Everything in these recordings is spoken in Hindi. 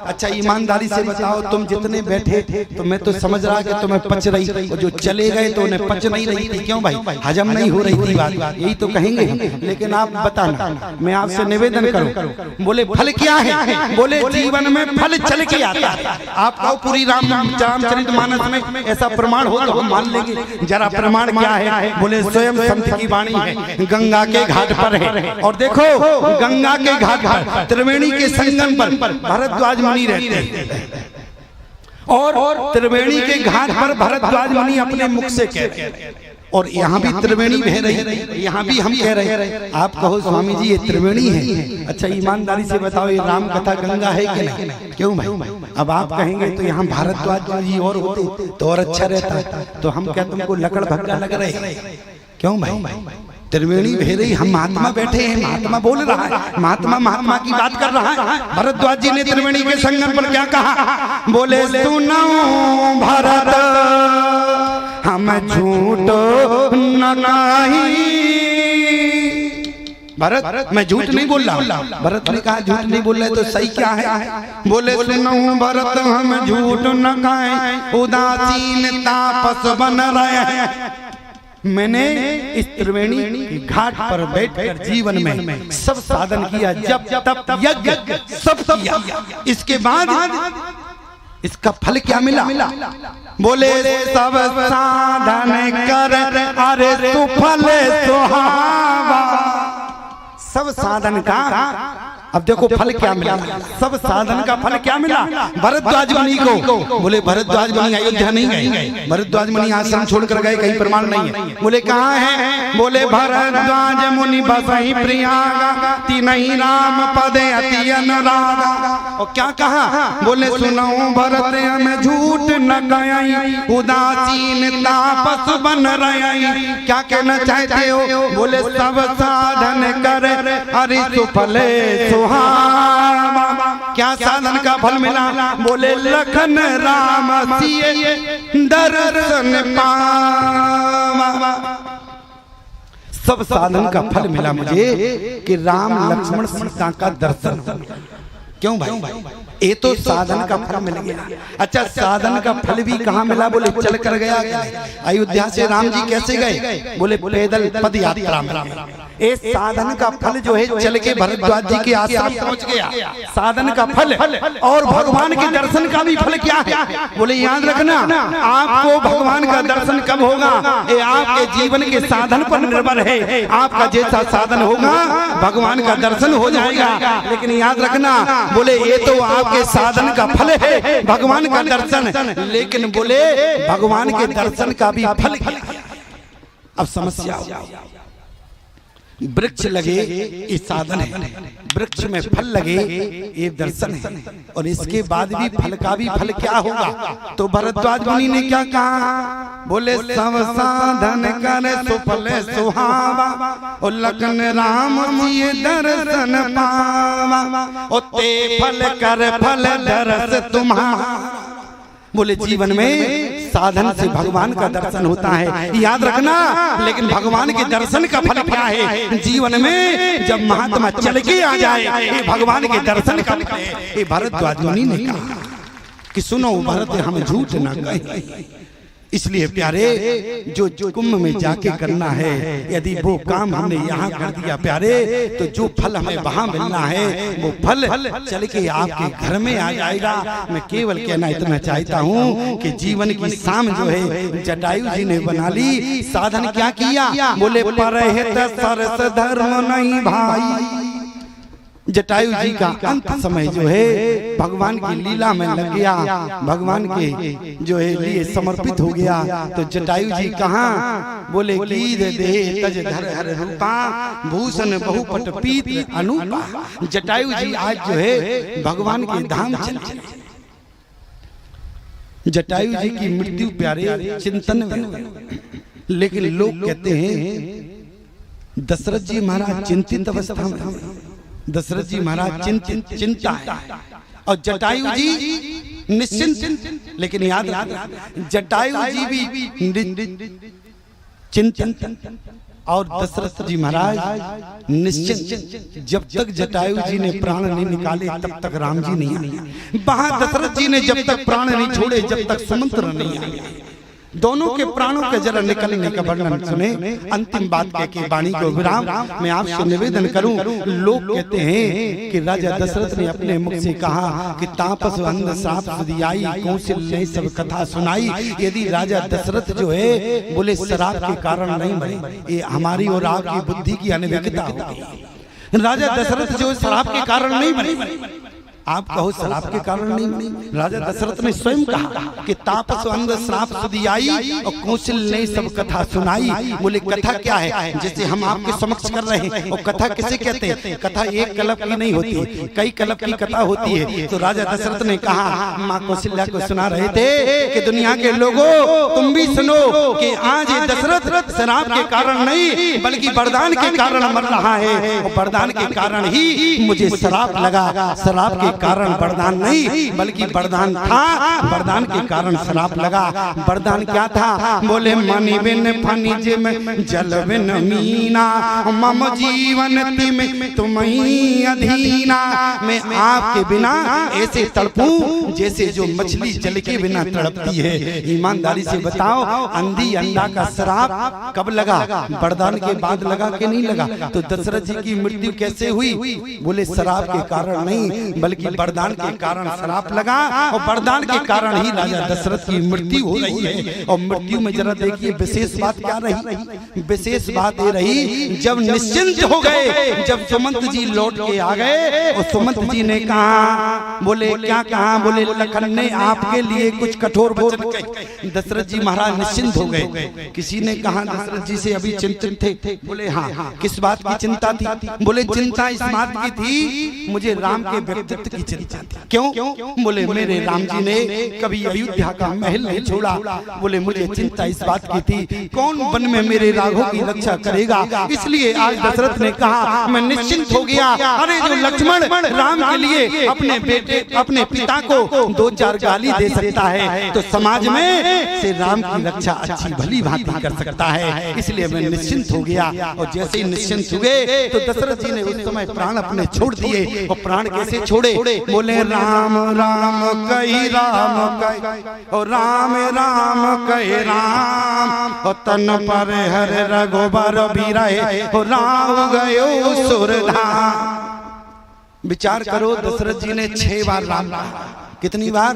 अच्छा ईमानदारी से बताओ, तुम जितने बैठे तो मैं तो समझ रहा कि तुम्हें पच रही, और जो चले गए तो उन्हें पच नहीं रही थी। क्यों भाई? हजम नहीं हो रही थी बात, यही तो कहेंगे। लेकिन आप बताना, मैं आपसे निवेदन करूं, बोले फल क्या है? बोले जीवन में फल चल के आता है। आप कहो पूरी रामचरितमानस में ऐसा प्रमाण हो तो हम मान लेंगे। जरा प्रमाण क्या है? बोले स्वयं संत की वाणी है, गंगा के घाट पर है। और देखो गंगा के घाट पर त्रिवेणी के संगम पर भरद्वाज मुनि रहते हैं, और त्रिवेणी के घाट पर भरद्वाज मुनि अपने मुख से कह रहे हैं, और यहाँ भी त्रिवेणी बह रही, यहाँ भी हम कह रहे हैं। आप कहो स्वामी जी ये त्रिवेणी है। अच्छा ईमानदारी से बताओ ये राम कथा गंगा है कि नहीं? क्यों भाई? अब आप कहेंगे तो यहाँ भारद्वाज जी और होते तो और अच्छा रहता, तो हम क्या तुमको लकड़ भगड़ा लग रहे? क्यों भाई? त्रिवेणी बह रही, हम महात्मा बैठे हैं, महात्मा बोल रहा है, महात्मा की बात कर रहा है। भरद्वाज जी ने त्रिवेणी के संगम पर क्या कहा? बोले सुनो भरत हम झूठ न कहीं। भरत मैं झूठ नहीं बोल रहा। भरत ने कहा झूठ नहीं बोल रहे तो सही क्या है? बोले सुनो भरत हम झूठ न कहें, उदासीनता पस बन रहे हैं। मैंने इस त्रिवेणी घाट पर बैठकर जीवन में सब साधन किया, जब तप यज्ञ सब किया। इसके बाद इसका फल क्या मिला? बोले सब साधन कर अरे तू फल सुहावा। सब साधन का अब देखो फल क्या मिला? सब साधन का फल क्या मिला भरद्वाज मुनि को? बोले भरद्वाज मुनि अयोध्या नहीं गए, भरद्वाज मुनि आश्रम छोड़कर गए, कहीं प्रमाण नहीं है। बोले कहाँ है? बोले भरद्वाज मुनि बसहि प्रयागा, तिनहि राम पदे अति अनुरागा। और क्या कहा? बोले सुनो भरत हम झूठ न कहीं, उदासीनता पस बन रही। क्या कहना चाहते हो? बोले सब साधन कर अरे सुफले सुहावा। क्या साधन का फल मिला? बोले लखन राम सिए दर्शन पावा। सब साधन का फल मिला मुझे कि राम लक्ष्मण सीता का दर्शन। क्यों भाई? ये तो साधन का फल मिल गया। अच्छा साधन का फल भी कहाँ मिला? बोले चल कर गया। अयोध्या से राम जी कैसे गए? बोले पैदल पद यात्रा में। इस साधन का फल जो है चल के भरद्वाज जी के आश्रम पहुंच गया। साधन का फल और भगवान के दर्शन का भी फल क्या है? बोले याद रखना, आपको भगवान का दर्शन कब होगा? ये आपके जीवन के साधन पर निर्भर है। आपका जैसा साधन होगा भगवान का दर्शन हो जाएगा। लेकिन याद रखना, बोले ये तो आपके साधन का फल है भगवान का दर्शन, लेकिन बोले भगवान के दर्शन का भी फल क्या? अब समस्या, वृक्ष लगे ये साधन है, वृक्ष में फल लगे ये दर्शन है, और इसके बाद भी फल का भी फल क्या होगा? तो भरद्वाज मुनि ने क्या कहा? बोले सब साधन कर सुफल सुहावा, और लखन राम सिए दर्शन पावा। और ते फल कर फल दर्श तुम्हारा। बोले जीवन में साधन से भगवान का दर्शन होता है, याद रखना। लेकिन भगवान के दर्शन का फल क्या है? जीवन में जब महात्मा चल के आ जाए ये भगवान के दर्शन का फल है। ये भरद्वाज मुनि ने कहा कि सुनो भरत हम झूठ ना कहें। इसलिए प्यारे जो कुंभ में जाके करना है, यदि वो काम हमने यहाँ कर दिया प्यारे, तो जो फल हमें वहाँ मिलना है वो फल चल के आपके घर में आ जाएगा। मैं केवल कहना इतना चाहता हूँ कि जीवन की शाम जो है जटायु जी ने बना ली। साधन क्या किया? बोले परहित सरस धर्म नहीं भाई। जटायु जी का अंत समय जो है भगवान की लीला में लग गया, भगवान के जो है लिए समर्पित हो गया। तो जटायु जी कहाँ? बोले कीद दे तज धर हर रूपा, भूषण बहुपट पीत अनुपा। जटायु जी आज जो है भगवान के धाम चले। जटायु जी की मृत्यु प्यारे चिंतन में, लेकिन लोग कहते हैं दशरथ जी महाराज चिंतित अवस्था में, दशरथ जी महाराज चिंता है, और जटायु जी निश्चिंत। लेकिन याद जटायु जी भी चिंतन, और दशरथ जी महाराज निश्चिंत, जब तक जटायु जी ने प्राण नहीं निकाले तब तक राम जी नहीं आए। वहां दशरथ जी ने जब तक प्राण नहीं छोड़े जब तक सुमंत्र नहीं आए। दोनों के प्राणों के जरा निकलने का वर्णन सुने। अंतिम बात कह के वाणी को विराम मैं आपसे निवेदन करूं। लोग कहते हैं कि राजा दशरथ ने अपने मुख से कहा कि तापस अंध श्राप सुधियाई कौशल्य ने सब कथा सुनाई। यदि राजा दशरथ जो है बोले शराब के कारण नहीं मरे, ये हमारी और आपकी बुद्धि की अनभिज्ञता हो गई। राजा दशरथ जो शराब के कारण नहीं मरे, आप कहो शराब के कारण नहीं मरे। राजा दशरथ ने स्वयं कहा कि तापस अंध श्राप सुधियाई और कौशल ने सब कथा सुनाई। बोले कथा क्या है, जैसे हम आपके समक्ष कर रहे हैं। और कथा किसे कहते हैं? कथा एक कल्प की नहीं होती, कई कल्प की कथा होती है। तो राजा दशरथ ने कहा, माँ कौशल्या को सुना रहे थे कि दुनिया के लोगों तुम भी सुनो कि आज दशरथ शराब के कारण नहीं बल्कि वरदान के कारण मर रहा है। और वरदान के कारण ही मुझे शराब लगा। शराब के कारण वरदान नहीं बल्कि वरदान था, वरदान के कारण शराब लगा। वरदान क्या था? बोले मणि बिन फनिज में जल बिन मीना मम जीवन तिम तुम्हीं अधीना। मैं आपके बिना ऐसे तड़पूं जैसे जो मछली जल के बिना तड़पती है। ईमानदारी से बताओ, अंधी अंडा का शराब कब लगा? वरदान के बाद लगा कि नहीं लगा? तो दशरथ जी की मृत्यु कैसे हुई? बोले शराब के कारण नहीं बल्कि वरदान के कारण शराब लगा। और वरदान के कारण ही राजा दशरथ की मृत्यु हो रही है। और मृत्यु में जरा देखिए विशेष बात क्या रही? विशेष बात ये रही जब निश्चिंत हो गए, जब सुमंत जी लौट के आ गए और सुमंत जी ने कहा, बोले क्या कहा? बोले लखन ने आपके लिए कुछ कठोर वचन कहे। दशरथ जी महाराज निश्चिंत हो गए। किसी ने कहा दशरथ जी से अभी चिंतित थे? बोले हाँ। किस बात की चिंता थी? बोले चिंता इस बात की थी मुझे राम के व्यक्तित्व की चिंता थी। क्यों? बोले मेरे राम जी ने कभी अयोध्या का महल नहीं छोड़ा। बोले मुझे चिंता इस बात की थी कौन वन में मेरे राघव की रक्षा करेगा। इसलिए आज दशरथ ने कहा मैं निश्चिंत हो गया। अरे जो लक्ष्मण राम के लिए अपने बेटे अपने पिता को दो चार गाली दे सकता है तो समाज में से राम की रक्षा अच्छी भली भांति कर सकता है। इसलिए मैं निश्चिंत हो गया। और जैसे ही निश्चिंत हुए तो दशरथ जी ने उस समय प्राण अपने छोड़ दिए। और प्राण कैसे छोड़े? बोले राम राम कही राम कही और राम राम कहे राम और तन पर हर रघुबर बिरहे और राम गयो सुरधाम। विचार करो, दशरथ जी ने 6 बार राम कहा। कितनी बार?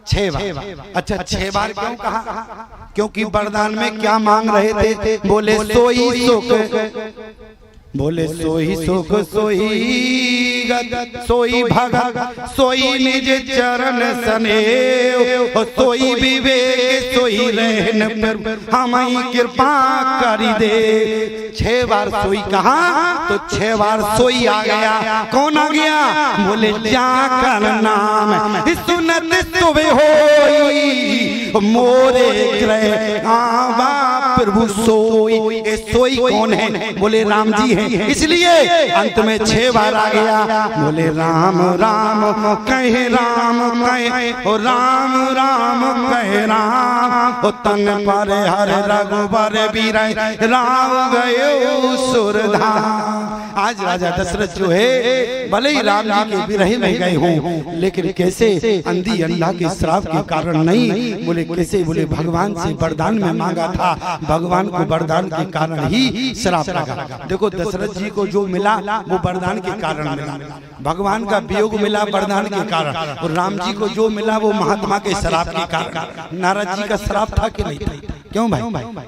6 बार। अच्छा 6 बार क्यों कहा? क्योंकि वरदान में क्या मांग रहे थे? बोले सोई सुख, बोले सोई सुख सोई गत सोई भगत सोई निज चरण सनेव सोई विवेक सोई रहन पर हमारी कृपा करी दे। 6 बार सोई कहा तो 6 बार सोई आ गया। कौन आ गया? बोले जाकर नाम सुनत सुबह होई मोरे ग्रह आवा प्रभु सोई। सोई कौन है? बोले राम जी हैं। इसलिए अंत में 6 बार आ गया। बोले राम राम कहे राम कहे और राम राम कहे राम और तन पर हर रघुबर बिरहे राम गयो सुरधाम। आज राजा दशरथ जो है भले ही राम जी के विरह में गए हों लेकिन कैसे? अंधी अल्लाह के श्राप के कारण नहीं। बोले कैसे? बोले भगवान से वरदान में मांगा था, भगवान को वरदान के कारण ही श्राप लगा। देखो दशरथ जी को जो मिला वो वरदान के कारण मिला। भगवान का वियोग मिला वरदान के कारण। और राम जी को जो मिला वो महात्मा के श्राप के कारण। नारद जी का श्राप था कि नहीं था? क्यों भाई?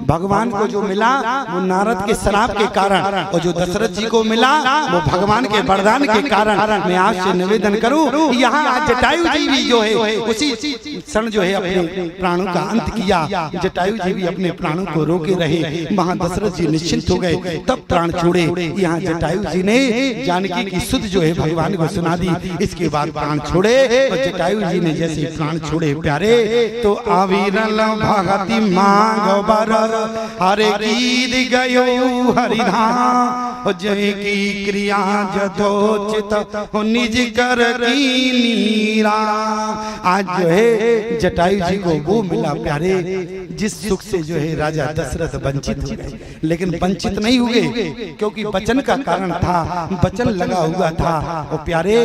भगवान को जो मिला वो नारद के श्राप के कारण और जो दशरथ जी को मिला वो भगवान के वरदान के कारण। मैं आपसे निवेदन करूं, यहाँ जटायु जी भी जो है उसी क्षण जो है अपने प्राणों का अंत किया। जटायु जी भी अपने प्राणों को रोके रहे। वहां दशरथ जी निश्चिंत हो गए तब प्राण छोड़े। यहाँ जटायु जी ने जानकी की सुध जो है भगवान को सुना दी। इसके बाद प्राण छोड़े। और जटायु जी ने जैसे प्राण छोड़े प्यारे तो अविरल भगति मां राघवर हरे गीत गयो हरिधाम जय की क्रिया जथोचित निज कर की नीरा। आज जो है जटायु जी को वो मिला प्यारे जिस सुख से जो है राजा दशरथ वंचित हो गए, लेकिन वंचित नहीं हुए क्योंकि वचन का कारण था, वचन लगा हुआ था। और प्यारे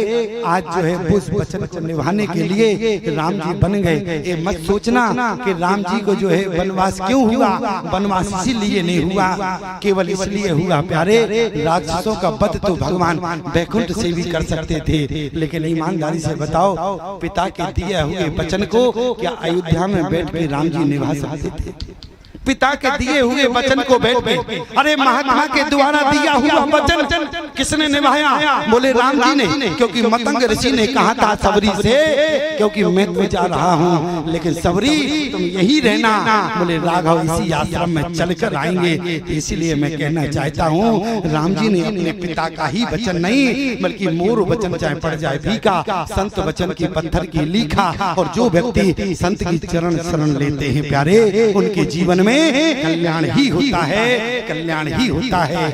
आज जो है उस वचन को निभाने के लिए राम जी बन गए। ये मत सोचना कि राम जी को जो है वनवास क्यों हुआ, वनवास इसीलिए नहीं हुआ, केवल इसलिए हुआ प्यारे राक्षसों का वध तो भगवान वैकुंठ से भी कर सकते थे, लेकिन ईमानदारी से बताओ पिता के दिए हुए वचन को क्या अयोध्या में बैठ के राम जी निभा सकते थे? पिता के दिए हुए वचन को बैठ के, अरे महात्मा के द्वारा दिया हुआ वचन किसने निभाया? बोले राम जी ने, क्योंकि मतंग ऋषि ने कहा था सबरी से, क्योंकि मैं तो जा रहा हूँ लेकिन सबरी तुम यही रहना। बोले राघव इसी आश्रम में चलकर आएंगे। इसीलिए मैं कहना चाहता हूँ राम जी ने अपने पिता का ही वचन नहीं बल्कि मोर वचन चाहे पड़ जाए फीका, संत वचन की पत्थर की लिखा। और जो व्यक्ति संत की चरण शरण लेते हैं प्यारे उनके जीवन में कल्याण ही होता है, कल्याण ही होता है।